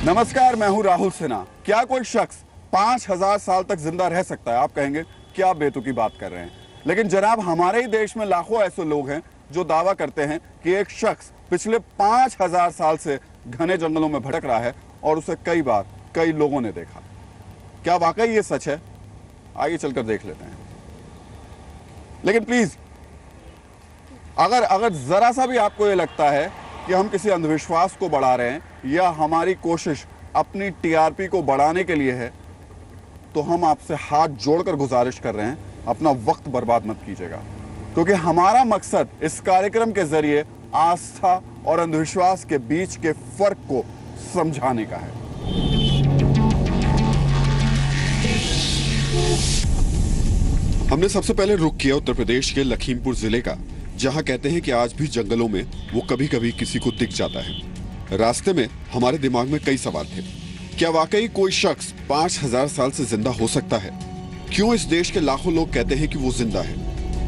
नमस्कार, मैं हूं राहुल सिन्हा। क्या कोई शख्स 5000 साल तक जिंदा रह सकता है? आप कहेंगे क्या बेतुकी बात कर रहे हैं, लेकिन जनाब हमारे ही देश में लाखों ऐसे लोग हैं जो दावा करते हैं कि एक शख्स पिछले 5000 साल से घने जंगलों में भटक रहा है और उसे कई बार कई लोगों ने देखा। क्या वाकई ये सच है? आइए चलकर देख लेते हैं। लेकिन प्लीज अगर जरा सा भी आपको ये लगता है कि हम किसी अंधविश्वास को बढ़ा रहे हैं या हमारी कोशिश अपनी टीआरपी को बढ़ाने के लिए है, तो हम आपसे हाथ जोड़कर गुजारिश कर रहे हैं, अपना वक्त बर्बाद मत कीजिएगा, क्योंकि हमारा मकसद इस कार्यक्रम के जरिए आस्था और अंधविश्वास के बीच के फर्क को समझाने का है। हमने सबसे पहले रुख किया उत्तर प्रदेश के लखीमपुर जिले का, जहां कहते हैं कि आज भी जंगलों में वो कभी कभी किसी को दिख जाता है। रास्ते में हमारे दिमाग में कई सवाल थे। क्या वाकई कोई शख्स 5000 साल से जिंदा हो सकता है? क्यों इस देश के लाखों लोग कहते हैं कि वो जिंदा है?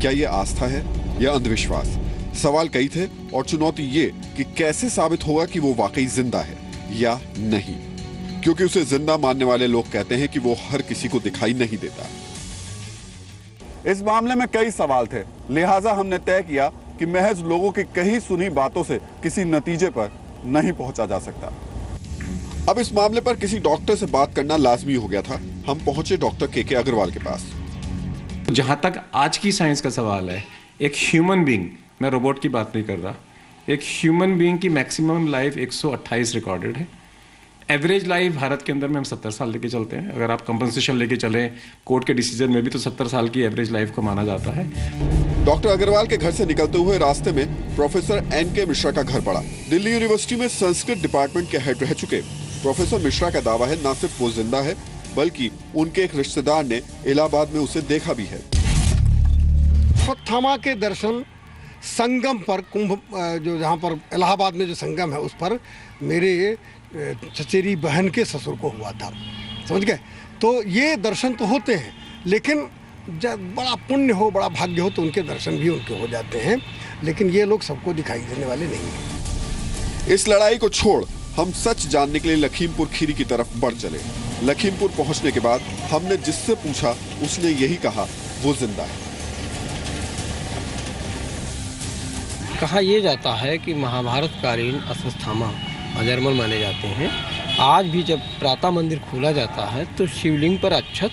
क्या ये आस्था है या अंधविश्वास? सवाल कई थे और चुनौती ये कि कैसे साबित होगा कि वो वाकई जिंदा है या नहीं, क्योंकि उसे जिंदा मानने वाले लोग कहते हैं कि वो हर किसी को दिखाई नहीं देता। इस मामले में कई सवाल थे, लिहाजा हमने तय किया कि महज लोगों की कही सुनी बातों से किसी नतीजे पर नहीं पहुंचा जा सकता। अब इस मामले पर किसी डॉक्टर से बात करना लाजमी हो गया था। हम पहुंचे डॉक्टर के अग्रवाल के पास। जहां तक आज की साइंस का सवाल है, एक ह्यूमन बीइंग, मैं रोबोट की बात नहीं कर रहा, एक ह्यूमन बीइंग की मैक्सिमम लाइफ 128 रिकॉर्डेड है। एवरेज लाइफ भारत के अंदर में हम 70 साल लेके चलते हैं। अगर आप कंपनसेशन लेके चलें कोर्ट के डिसीजन में भी, तो 70 साल की एवरेज लाइफ को माना जाता है। डॉक्टर अग्रवाल के घर से निकलते हुए रास्ते में प्रोफेसर NK मिश्रा का घर पड़ा। दिल्ली यूनिवर्सिटी में संस्कृत डिपार्टमेंट के हेड रह चुके प्रोफेसर मिश्रा का दावा है, न सिर्फ वो जिंदा है बल्कि उनके एक रिश्तेदार ने इलाहाबाद में उसे देखा भी है। अश्वत्थामा के दर्शन संगम पर, कुंभ जो जहाँ पर इलाहाबाद में जो संगम है, उस पर मेरे चचेरी बहन के ससुर को हुआ था, समझ गए। तो ये दर्शन तो होते हैं, लेकिन जब बड़ा पुण्य हो, बड़ा भाग्य हो, तो उनके दर्शन भी उनके हो जाते हैं, लेकिन ये लोग सबको दिखाई देने वाले नहीं हैं। इस लड़ाई को छोड़ हम सच जानने के लिए लखीमपुर खीरी की तरफ बढ़ चले। लखीमपुर पहुंचने के बाद हमने जिससे पूछा, उसने यही कहा, वो जिंदा है। कहा यह जाता है कि महाभारत कालीन अश्वत्थामा अजरमल माने जाते हैं। आज भी जब प्रातः मंदिर खोला जाता है तो शिवलिंग पर अक्षत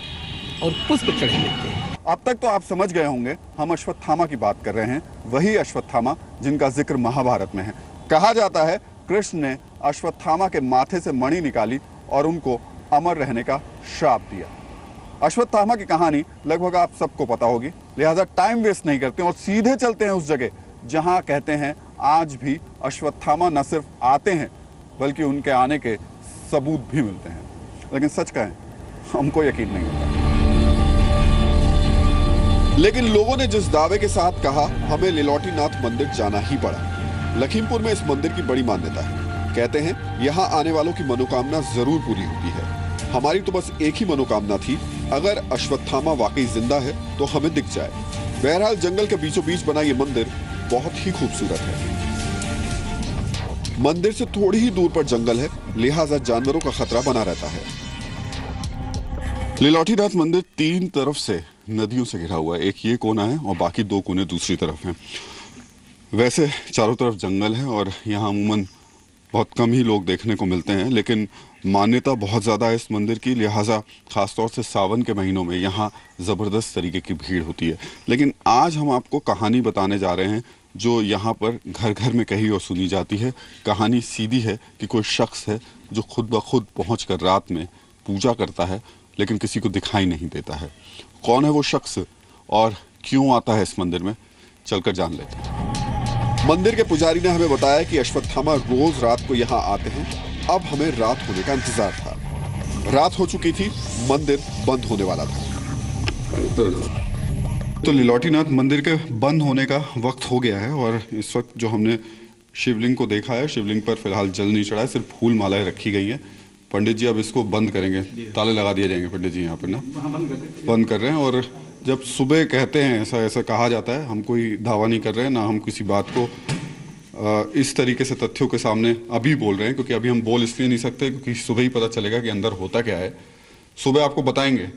और पुष्प चढ़े देते हैं। अब तक तो आप समझ गए होंगे हम अश्वत्थामा की बात कर रहे हैं, वही अश्वत्थामा जिनका जिक्र महाभारत में है। कहा जाता है कृष्ण ने अश्वत्थामा के माथे से मणि निकाली और उनको अमर रहने का श्राप दिया। अश्वत्थामा की कहानी लगभग आप सबको पता होगी, लिहाजा टाइम वेस्ट नहीं करते और सीधे चलते हैं उस जगह जहां कहते हैं आज भी अश्वत्थामा न सिर्फ आते हैं बल्कि उनके आने के सबूत भी मिलते हैं। लेकिन सच कहें, हमको यकीन नहीं होता। लेकिन लोगों ने जिस दावे के साथ कहा, हमें लिलोटीनाथ मंदिर जाना ही पड़ा। लखीमपुर में इस मंदिर की बड़ी मान्यता है। कहते हैं यहाँ आने वालों की मनोकामना जरूर पूरी होती है। हमारी तो बस एक ही मनोकामना थी, अगर अश्वत्थामा वाकई जिंदा है तो हमें दिख जाए। बहरहाल जंगल के बीचों बीच बना ये मंदिर बहुत ही खूबसूरत है। मंदिर से थोड़ी ही दूर पर जंगल है, लिहाजा जानवरों का खतरा बना रहता है। लिलोटीनाथ मंदिर 3 तरफ से नदियों से घिरा हुआ है। एक ये कोना है और बाकी 2 कोने दूसरी तरफ हैं। वैसे चारों तरफ जंगल है और यहाँ अमूमन बहुत कम ही लोग देखने को मिलते हैं, लेकिन मान्यता बहुत ज़्यादा है इस मंदिर की, लिहाजा ख़ासतौर से सावन के महीनों में यहाँ ज़बरदस्त तरीके की भीड़ होती है। लेकिन आज हम आपको कहानी बताने जा रहे हैं जो यहाँ पर घर घर में कही और सुनी जाती है। कहानी सीधी है कि कोई शख्स है जो खुद ब खुद पहुँच कर रात में पूजा करता है, लेकिन किसी को दिखाई नहीं देता है। कौन है वो शख्स और क्यों आता है इस मंदिर में, चलकर जान लेते हैं। मंदिर के पुजारी ने हमें बताया कि अश्वत्थामा रोज रात को यहाँ आते हैं। अब हमें रात होने का इंतजार था। रात हो चुकी थी, मंदिर बंद होने वाला था। तो लिलोटीनाथ मंदिर के बंद होने का वक्त हो गया है और इस वक्त जो हमने शिवलिंग को देखा है, शिवलिंग पर फिलहाल जल नहीं चढ़ा है, सिर्फ फूल मालाएं रखी गई हैं। पंडित जी अब इसको बंद करेंगे, ताले लगा दिए जाएंगे पंडित जी यहाँ पर ना, बंद कर रहे हैं। और जब सुबह कहते हैं, ऐसा कहा जाता है, हम कोई दावा नहीं कर रहे हैं, ना हम किसी बात को इस तरीके से तथ्यों के सामने अभी बोल रहे हैं, क्योंकि अभी हम बोल इसलिए नहीं सकते क्योंकि सुबह ही पता चलेगा कि अंदर होता क्या है। सुबह आपको बताएंगे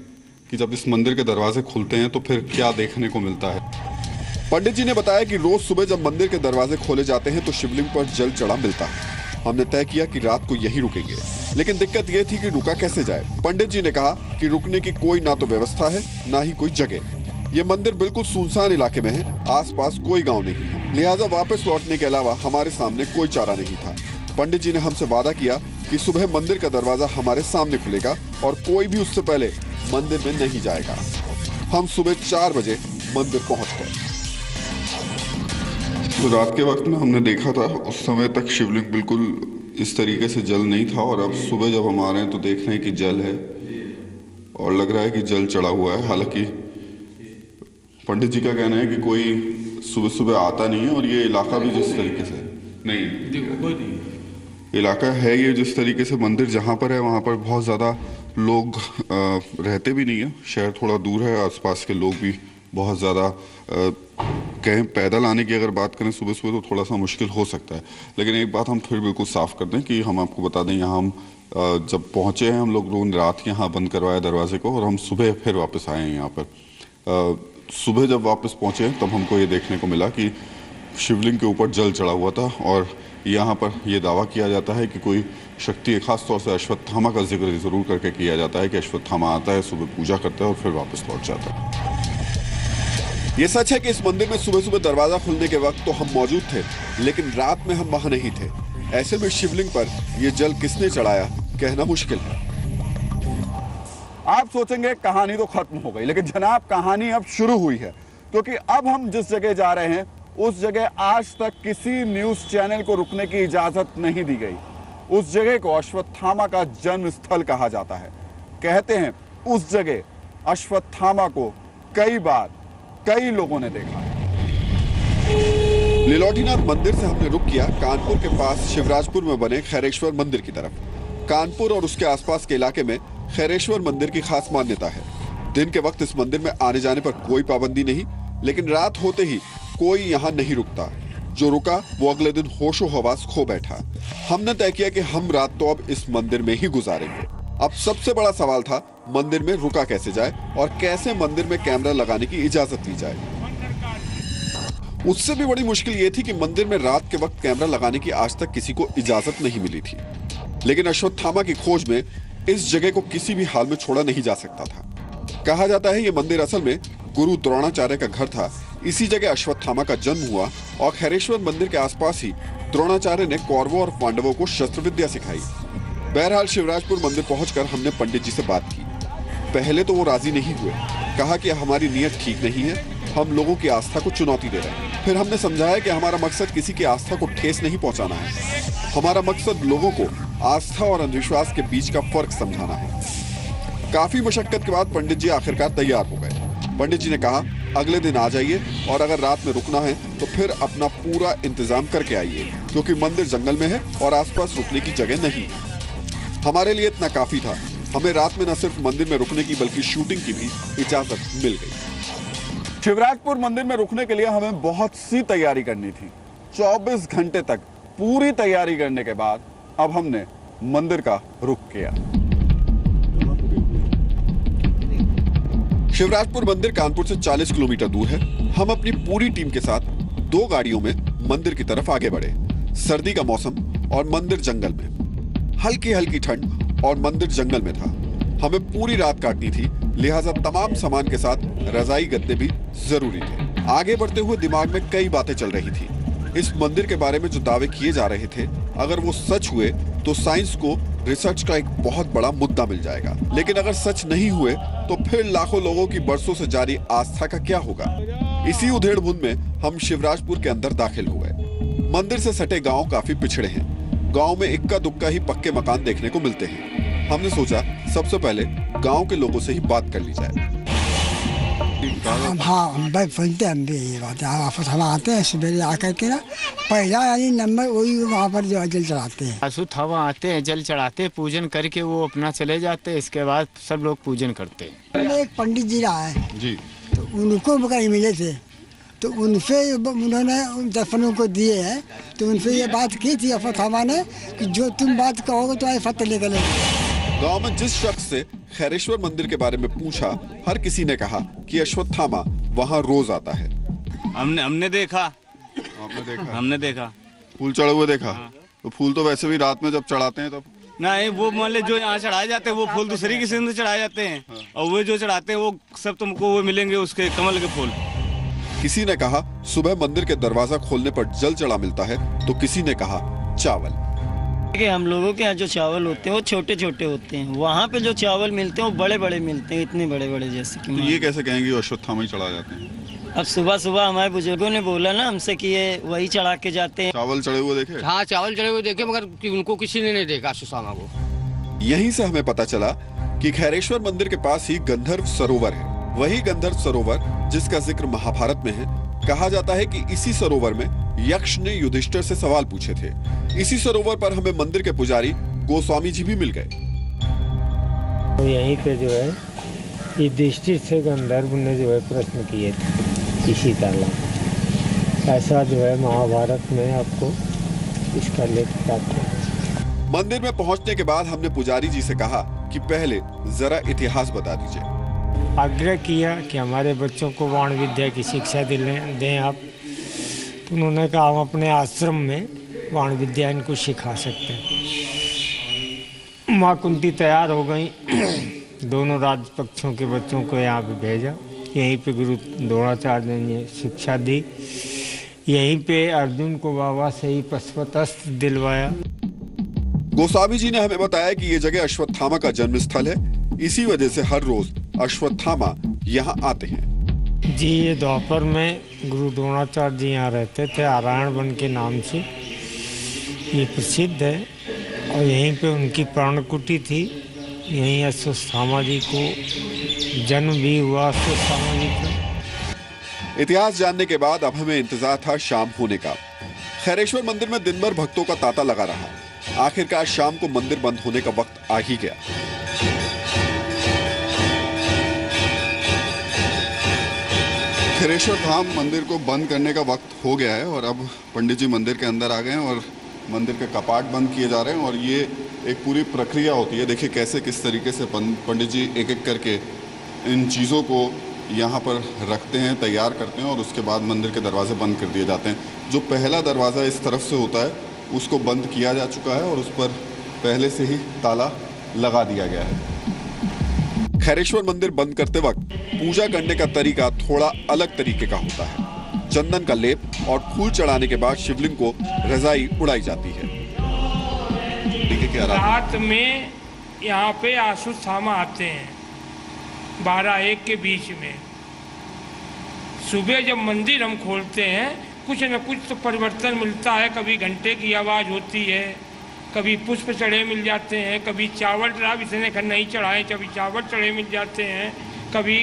कि जब इस मंदिर के दरवाजे खुलते हैं तो फिर क्या देखने को मिलता है। पंडित जी ने बताया कि रोज सुबह जब मंदिर के दरवाजे खोले जाते हैं तो शिवलिंग पर जल चढ़ा मिलता है। हमने तय किया कि रात को यहीं रुकेंगे, लेकिन दिक्कत यह थी कि रुका कैसे जाए। पंडित जी ने कहा कि रुकने की कोई ना तो व्यवस्था है ना ही कोई जगह। ये मंदिर बिल्कुल सुनसान इलाके में है, आसपास कोई गांव नहीं है, लिहाजा वापस लौटने के अलावा हमारे सामने कोई चारा नहीं था। पंडित जी ने हमसे वादा किया कि सुबह मंदिर का दरवाजा हमारे सामने खुलेगा और कोई भी उससे पहले मंदिर में नहीं जाएगा। हम सुबह 4 बजे मंदिर पहुंच गए। तो रात के वक्त में हमने देखा था, उस समय तक शिवलिंग बिल्कुल इस तरीके से जल नहीं था, और अब सुबह जब हम आ रहे हैं तो देख रहे हैं कि जल है और लग रहा है कि जल चढ़ा हुआ है। हालांकि पंडित जी का कहना है कि कोई सुबह सुबह आता नहीं है, और ये इलाका भी जिस तरीके से नहीं इलाका है, ये जिस तरीके से मंदिर जहाँ पर है वहाँ पर बहुत ज़्यादा लोग रहते भी नहीं है। शहर थोड़ा दूर है, आसपास के लोग भी बहुत ज़्यादा कहें पैदल आने की अगर बात करें सुबह सुबह तो थोड़ा सा मुश्किल हो सकता है। लेकिन एक बात हम फिर बिल्कुल साफ कर दें कि हम आपको बता दें, यहाँ हम जब पहुँचे हैं हम लोग रात यहाँ बंद करवाया दरवाजे को, और हम सुबह फिर वापस आए हैं यहाँ पर। सुबह जब वापस पहुँचे तब हमको ये देखने को मिला कि शिवलिंग के ऊपर जल चढ़ा हुआ था, और यहाँ पर यह दावा किया जाता है कि कोई शक्ति है, खास तौर से अश्वत्थामा का जिक्र ज़रूर करके किया जाता है कि अश्वत्थामा आता है, सुबह पूजा करता है और फिर वापस लौट जाता है। ये सच है कि इस मंदिर में सुबह सुबह दरवाजा खुलने के वक्त तो हम मौजूद थे, लेकिन रात में हम वहां नहीं थे। ऐसे में शिवलिंग पर यह जल किसने चढ़ाया कहना मुश्किल है। आप सोचेंगे कहानी तो खत्म हो गई, लेकिन जनाब कहानी अब शुरू हुई है, क्योंकि अब हम जिस जगह जा रहे हैं उस जगह आज तक किसी न्यूज चैनल को रुकने की इजाजत नहीं दी गई। उस जगह को अश्वत्थामा का जन्म स्थल कहा जाता है। कहते हैं उस जगह अश्वत्थामा को कई बार कई लोगों ने देखा। लीलोटीनाथ मंदिर से हमने रुख किया कानपुर के पास शिवराजपुर में बने खैरेश्वर मंदिर की तरफ। कानपुर और उसके आसपास के इलाके में खैरेश्वर मंदिर की खास मान्यता है। दिन के वक्त इस मंदिर में आने जाने पर कोई पाबंदी नहीं, लेकिन रात होते ही कोई यहाँ नहीं रुकता। जो रुका वो अगले दिन होशो हवास खो बैठा। हमने तय किया कि हम रात तो अब इस मंदिर में ही गुजारेंगे। अब सबसे बड़ा सवाल था मंदिर में रुका कैसे जाए और कैसे मंदिर में कैमरा लगाने की इजाजत दी जाए। उससे भी बड़ी मुश्किल ये थी कि मंदिर में रात के वक्त कैमरा लगाने की आज तक किसी को इजाजत नहीं मिली थी। लेकिन अश्वत्थामा की खोज में इस जगह को किसी भी हाल में छोड़ा नहीं जा सकता था। कहा जाता है ये मंदिर असल में गुरु द्रोणाचार्य का घर था। इसी जगह अश्वत्थामा का जन्म हुआ और खैरेश्वर मंदिर के आसपास ही द्रोणाचार्य ने कौरवों और पांडवों को शस्त्र विद्या सिखाई। बहरहाल शिवराजपुर मंदिर पहुंचकर हमने पंडित जी से बात की। पहले तो वो राजी नहीं हुए, कहा कि हमारी नीयत ठीक नहीं है, हम लोगों की आस्था को चुनौती दे रहे हैं। फिर हमने समझाया कि हमारा मकसद किसी की आस्था को ठेस नहीं पहुंचाना है, हमारा मकसद लोगों को आस्था और अंधविश्वास के बीच का फर्क समझाना है। काफी मशक्कत के बाद पंडित जी आखिरकार तैयार हो गए। पंडित जी ने कहा अगले दिन आ जाइए और अगर रात में रुकना है तो फिर अपना पूरा इंतजाम करके आइए, क्योंकि मंदिर जंगल में है और आसपास रुकने की जगह नहीं। हमारे लिए इतना काफी था। हमें रात में न सिर्फ मंदिर में रुकने की बल्कि शूटिंग की भी इजाजत मिल गई। शिवराजपुर मंदिर में रुकने के लिए हमें बहुत सी तैयारी करनी थी। 24 घंटे तक पूरी तैयारी करने के बाद अब हमने मंदिर का रुख किया। शिवराजपुर मंदिर कानपुर से 40 किलोमीटर दूर है। हम अपनी पूरी टीम के साथ 2 गाड़ियों में मंदिर की तरफ आगे बढ़े। सर्दी का मौसम और मंदिर जंगल में, हल्की हल्की ठंड और मंदिर जंगल में था। हमें पूरी रात काटनी थी, लिहाजा तमाम सामान के साथ रजाई गद्दे भी जरूरी थे। आगे बढ़ते हुए दिमाग में कई बातें चल रही थी। इस मंदिर के बारे में जो दावे किए जा रहे थे, अगर वो सच हुए तो साइंस को रिसर्च का एक बहुत बड़ा मुद्दा मिल जाएगा। लेकिन अगर सच नहीं हुए तो फिर लाखों लोगों की बरसों से जारी आस्था का क्या होगा। इसी उधेड़-बुन में हम शिवराजपुर के अंदर दाखिल हुए। मंदिर से सटे गांव काफी पिछड़े हैं। गांव में इक्का दुक्का ही पक्के मकान देखने को मिलते हैं। हमने सोचा सबसे पहले गांव के लोगों से ही बात कर ली जाए। हाँ, हम भाई सुनते हम भी ये बात है। वापस हम आते हैं सवेरे आकर के ना, पहला यानी नंबर वही वहाँ पर जो जल चढ़ाते हैं। अशुत्थामा आते हैं, जल चढ़ाते हैं, पूजन करके वो अपना चले जाते हैं। इसके बाद सब लोग पूजन करते हैं। एक पंडित जी रहा है जी, तो उनको मगर मिले थे तो उनसे उन्होंने उन दर्शनों को दिए हैं। तो उनसे ये बात की थी अश्वत्थामा ने कि जो तुम बात कहोगे तो आए फतेह निकलेंगे। गांव में जिस शख्स से खैरेश्वर मंदिर के बारे में पूछा, हर किसी ने कहा कि अश्वत्थामा वहाँ रोज आता है। हमने देखा। आपने देखा? हमने देखा। फूल चढ़े हुए देखा? तो फूल तो वैसे भी रात में जब चढ़ाते हैं तब नहीं, वो मान लो जो यहाँ चढ़ाए जाते हैं वो फूल दूसरी किस्म से चढ़ाए जाते हैं। और वो जो चढ़ाते हैं वो सब तुमको वो मिलेंगे उसके कमल के फूल। किसी ने कहा सुबह मंदिर के दरवाजा खोलने पर जल चढ़ा मिलता है, तो किसी ने कहा चावल। कि हम लोगों के यहाँ जो चावल होते हैं वो छोटे छोटे होते हैं, वहाँ पे जो चावल मिलते हैं वो बड़े बड़े मिलते हैं, इतने बड़े बड़े जैसे कि। तो ये कैसे कहेंगे अश्वत्थामा ही चढ़ा जाते हैं? अब सुबह सुबह हमारे बुजुर्गों ने बोला ना हमसे कि ये वही चढ़ा के जाते हैं। चावल चढ़े हुए देखे? हाँ, चावल चढ़े हुए देखे, मगर कि उनको किसी ने नहीं देखा अश्वत्थामा को। यहीं से हमें पता चला कि खैरेश्वर मंदिर के पास ही गंधर्व सरोवर है। वही गंधर्व सरोवर जिसका जिक्र महाभारत में है। कहा जाता है कि इसी सरोवर में यक्ष ने युधिष्ठिर से सवाल पूछे थे। इसी सरोवर पर हमें मंदिर के पुजारी गोस्वामी जी भी मिल गए। तो यहीं पे जो है युधिष्ठिर से गंधर्व ने जो है प्रश्न किए थे इसी तरह। ऐसा जो है महाभारत में आपको इसका लेख प्राप्त है। मंदिर में पहुंचने के बाद हमने पुजारी जी से कहा कि पहले जरा इतिहास बता दीजिए। आग्रह किया कि हमारे बच्चों को बाण विद्या की शिक्षा दें आप। तो उन्होंने कहा हम अपने आश्रम में बाण विद्या इनको सिखा सकते हैं। माँ कुंती तैयार हो गई, दोनों राजपक्षों के बच्चों को यहाँ पे भेजा। यहीं पे गुरु द्रोणाचार्य ने शिक्षा दी। यहीं पे अर्जुन को बाबा से ही पशुपतस्त्र दिलवाया। गोस्वामी जी ने हमें बताया कि ये जगह अश्वत्थामा का जन्म स्थल है। इसी वजह से हर रोज अश्वत्थामा यहाँ आते हैं। जी, ये द्वापर में गुरु द्रोणाचार्य जी यहाँ रहते थे, नारायण वन के नाम से ये प्रसिद्ध है। और यहीं पे उनकी प्राणकुटी थी। यहीं अश्वत्थामा जी को जन्म भी हुआ अश्वत्थामा जी का। इतिहास जानने के बाद अब हमें इंतजार था शाम होने का। खैरेश्वर मंदिर में दिन भर भक्तों का तांता लगा रहा। आखिरकार शाम को मंदिर बंद होने का वक्त आ ही गया। खैरेश्वर धाम मंदिर को बंद करने का वक्त हो गया है और अब पंडित जी मंदिर के अंदर आ गए हैं और मंदिर के कपाट बंद किए जा रहे हैं। और ये एक पूरी प्रक्रिया होती है। देखिए कैसे किस तरीके से पंडित जी एक एक करके इन चीज़ों को यहाँ पर रखते हैं, तैयार करते हैं और उसके बाद मंदिर के दरवाजे बंद कर दिए जाते हैं। जो पहला दरवाज़ा इस तरफ से होता है उसको बंद किया जा चुका है और उस पर पहले से ही ताला लगा दिया गया है। खैरेश्वर मंदिर बंद करते वक्त पूजा करने का तरीका थोड़ा अलग तरीके का होता है। चंदन का लेप और फूल चढ़ाने के बाद शिवलिंग को रजाई उड़ाई जाती है। रात में यहाँ पे अश्वत्थामा आते हैं 12-1 के बीच में। सुबह जब मंदिर हम खोलते हैं कुछ न कुछ तो परिवर्तन मिलता है। कभी घंटे की आवाज़ होती है, कभी पुष्प चढ़े मिल जाते हैं, कभी चावल इसने नहीं चढ़ाए कभी चावल चढ़े मिल जाते हैं, कभी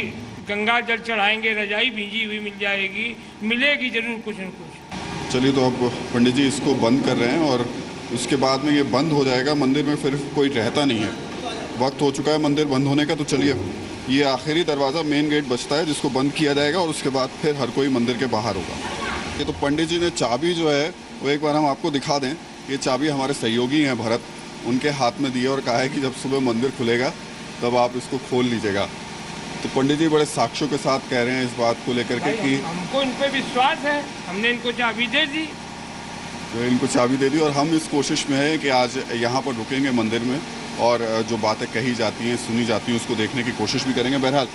गंगा जल चढ़ाएंगे, रजाई भींजी हुई मिल जाएगी, मिलेगी जरूर कुछ न कुछ। चलिए, तो अब पंडित जी इसको बंद कर रहे हैं और उसके बाद में ये बंद हो जाएगा। मंदिर में फिर कोई रहता नहीं है। वक्त हो चुका है मंदिर बंद होने का। तो चलिए, ये आखिरी दरवाज़ा मेन गेट बचता है जिसको बंद किया जाएगा और उसके बाद फिर हर कोई मंदिर के बाहर होगा। ये तो पंडित जी ने चाबी जो है वो एक बार हम आपको दिखा दें। ये चाबी हमारे सहयोगी हैं भरत, उनके हाथ में दी है और कहा है कि जब सुबह मंदिर खुलेगा तब आप इसको खोल लीजिएगा। तो पंडित जी बड़े साक्ष्यों के साथ कह रहे हैं इस बात को लेकर के कि हमको इन पे विश्वास है, हमने इनको चाबी दे दी। तो इनको चाबी दे दी और हम इस कोशिश में हैं कि आज यहाँ पर रुकेंगे मंदिर में और जो बातें कही जाती हैं, सुनी जाती हैं, उसको देखने की कोशिश भी करेंगे। बहरहाल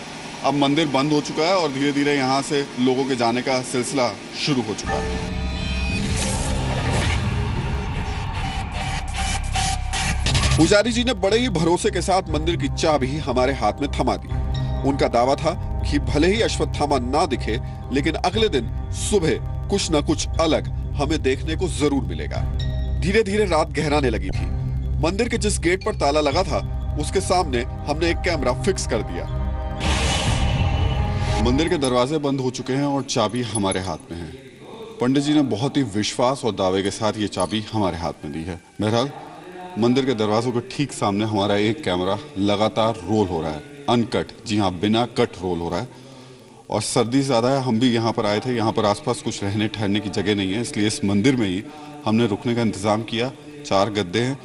अब मंदिर बंद हो चुका है और धीरे धीरे यहाँ से लोगों के जाने का सिलसिला शुरू हो चुका है। पुजारी जी ने बड़े ही भरोसे के साथ मंदिर की चाबी हमारे हाथ में थमा दी। उनका दावा था कि भले ही अश्वत्थामा ना दिखे, लेकिन अगले दिन सुबह कुछ न कुछ अलग हमें देखने को जरूर मिलेगा। धीरे धीरे रात गहराने लगी थी। मंदिर के जिस गेट पर ताला लगा था उसके सामने हमने एक कैमरा फिक्स कर दिया। मंदिर के दरवाजे बंद हो चुके हैं और चाबी हमारे हाथ में है। पंडित जी ने बहुत ही विश्वास और दावे के साथ ये चाबी हमारे हाथ में दी है। बहरहाल मंदिर के दरवाजों के ठीक सामने हमारा एक कैमरा लगातार रोल हो रहा है, अनकट, जी हाँ, बिना कट रोल हो रहा है। और सर्दी ज़्यादा है। हम भी यहाँ पर आए थे, यहाँ पर आसपास कुछ रहने ठहरने की जगह नहीं है, इसलिए इस मंदिर में ही हमने रुकने का इंतज़ाम किया। 4 गद्दे हैं,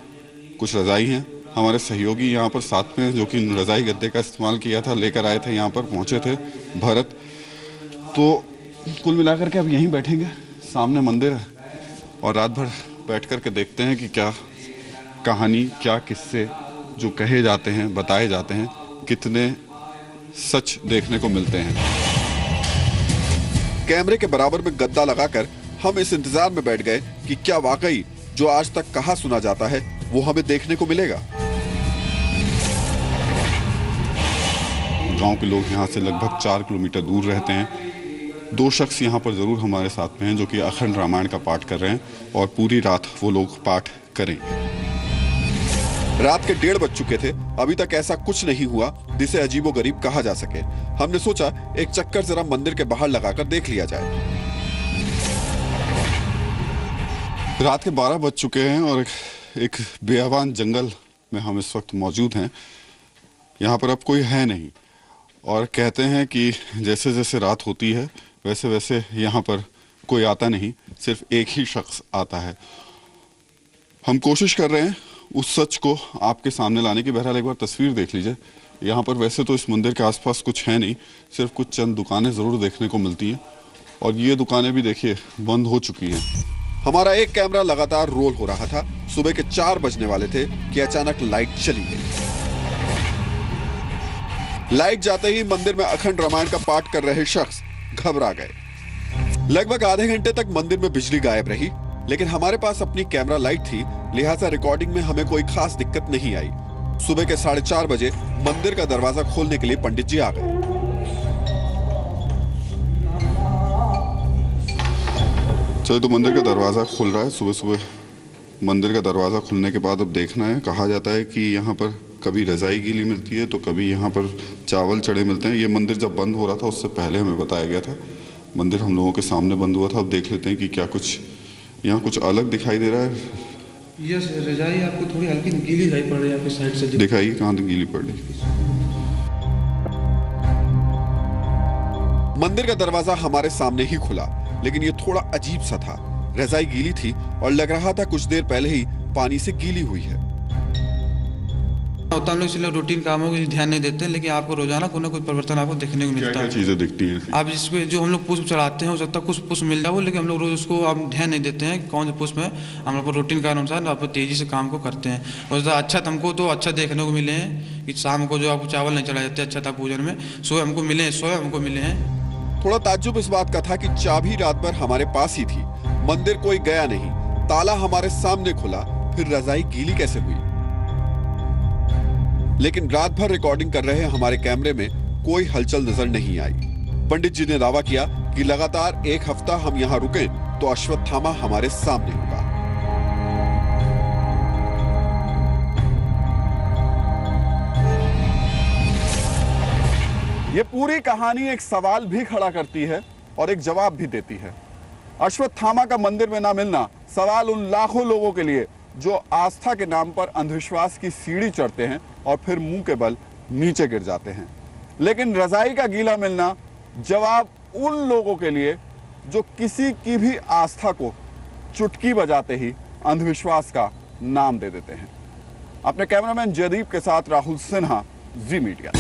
कुछ रज़ाई हैं। हमारे सहयोगी यहाँ पर साथ में जो कि रज़ाई गद्दे का इस्तेमाल किया था लेकर आए थे, यहाँ पर पहुँचे थे भरत। तो कुल मिलाकर के अब यहीं बैठेंगे, सामने मंदिर है और रात भर बैठ कर के देखते हैं कि क्या कहानी, क्या किस्से जो कहे जाते हैं, बताए जाते हैं, कितने सच देखने को मिलते हैं। कैमरे के बराबर में गद्दा लगाकर हम इस इंतजार में बैठ गए कि क्या वाकई जो आज तक कहा सुना जाता है वो हमें देखने को मिलेगा। गांव के लोग यहाँ से लगभग 4 किलोमीटर दूर रहते हैं। 2 शख्स यहाँ पर जरूर हमारे साथ में हैं जो कि अखंड रामायण का पाठ कर रहे हैं और पूरी रात वो लोग पाठ करेंगे। रात के 1:30 बज चुके थे, अभी तक ऐसा कुछ नहीं हुआ जिसे अजीबोगरीब कहा जा सके। हमने सोचा एक चक्कर जरा मंदिर के बाहर लगाकर देख लिया जाए। रात के 12 बज चुके हैं और एक बेआबान जंगल में हम इस वक्त मौजूद हैं। यहाँ पर अब कोई है नहीं और कहते हैं कि जैसे जैसे रात होती है वैसे वैसे यहाँ पर कोई आता नहीं, सिर्फ एक ही शख्स आता है। हम कोशिश कर रहे हैं उस सच को आपके सामने लाने की। बहरहाल एक बार तस्वीर देख लीजिए। यहाँ पर वैसे तो इस मंदिर के आसपास कुछ है नहीं, सिर्फ कुछ चंद दुकानें ज़रूर देखने को मिलती हैं और ये दुकानें भी देखिए बंद हो चुकी हैं। हमारा एक कैमरा लगातार रोल हो रहा था। सुबह के 4 बजने वाले थे कि अचानक लाइट चली गई। लाइट जाते ही मंदिर में अखंड रामायण का पाठ कर रहे शख्स घबरा गए। लगभग आधे घंटे तक मंदिर में बिजली गायब रही, लेकिन हमारे पास अपनी कैमरा लाइट थी, लिहाजा रिकॉर्डिंग में हमें कोई खास दिक्कत नहीं आई। सुबह के 4:30 बजे मंदिर का दरवाजा खोलने के लिए पंडित जी आ गए। चलो, तो मंदिर का दरवाजा खुल रहा है। सुबह सुबह मंदिर का दरवाजा खुलने के बाद अब देखना है। कहा जाता है कि यहाँ पर कभी रजाई गीली मिलती है तो कभी यहाँ पर चावल चढ़े मिलते हैं। ये मंदिर जब बंद हो रहा था उससे पहले हमें बताया गया था। मंदिर हम लोगों के सामने बंद हुआ था। अब देख लेते हैं कि क्या कुछ यहाँ कुछ अलग दिखाई दे रहा है। यस, रजाई आपको थोड़ी हल्की गीली दिखाई पड़ रही है आपकी साइड से। दिखाइए कहाँ तक गीली पड़ रही। मंदिर का दरवाजा हमारे सामने ही खुला, लेकिन ये थोड़ा अजीब सा था। रजाई गीली थी और लग रहा था कुछ देर पहले ही पानी से गीली हुई है। होता हम लोग इसलिए रूटीन कामों को ध्यान नहीं देते, लेकिन आपको रोजाना कोई ना कोई परिवर्तन आपको देखने को मिलता है। क्या चीजें दिखती हैं आप जिसपे जो हम लोग पुष्प चढ़ाते हैं हो सकता है कुछ पुष्प मिल जाए, लेकिन हम लोग रोज उसको आप ध्यान नहीं देते हैं कौन से पुष्प है। हम लोग रूटीन के अनुसार आप तेजी से काम को करते हैं। और अच्छा हमको तो अच्छा देखने को मिले हैं कि शाम को जो आपको चावल नहीं चढ़ाए जाते, अच्छा था पूजन में। सोए हमको मिले हैं। थोड़ा ताज्जुब इस बात का था कि चाबी रात भर हमारे पास ही थी, मंदिर कोई गया नहीं, ताला हमारे सामने खुला, फिर रजाई गीली कैसे हुई। लेकिन रात भर रिकॉर्डिंग कर रहे हमारे कैमरे में कोई हलचल नजर नहीं आई। पंडित जी ने दावा किया कि लगातार 1 हफ्ता हम यहाँ रुके तो अश्वत्थामा हमारे सामने होगा। ये पूरी कहानी एक सवाल भी खड़ा करती है और एक जवाब भी देती है। अश्वत्थामा का मंदिर में ना मिलना सवाल उन लाखों लोगों के लिए जो आस्था के नाम पर अंधविश्वास की सीढ़ी चढ़ते हैं और फिर मुंह के बल नीचे गिर जाते हैं। लेकिन रजाई का गीला मिलना जवाब उन लोगों के लिए जो किसी की भी आस्था को चुटकी बजाते ही अंधविश्वास का नाम दे देते हैं। अपने कैमरामैन जयदीप के साथ राहुल सिन्हा, जी मीडिया।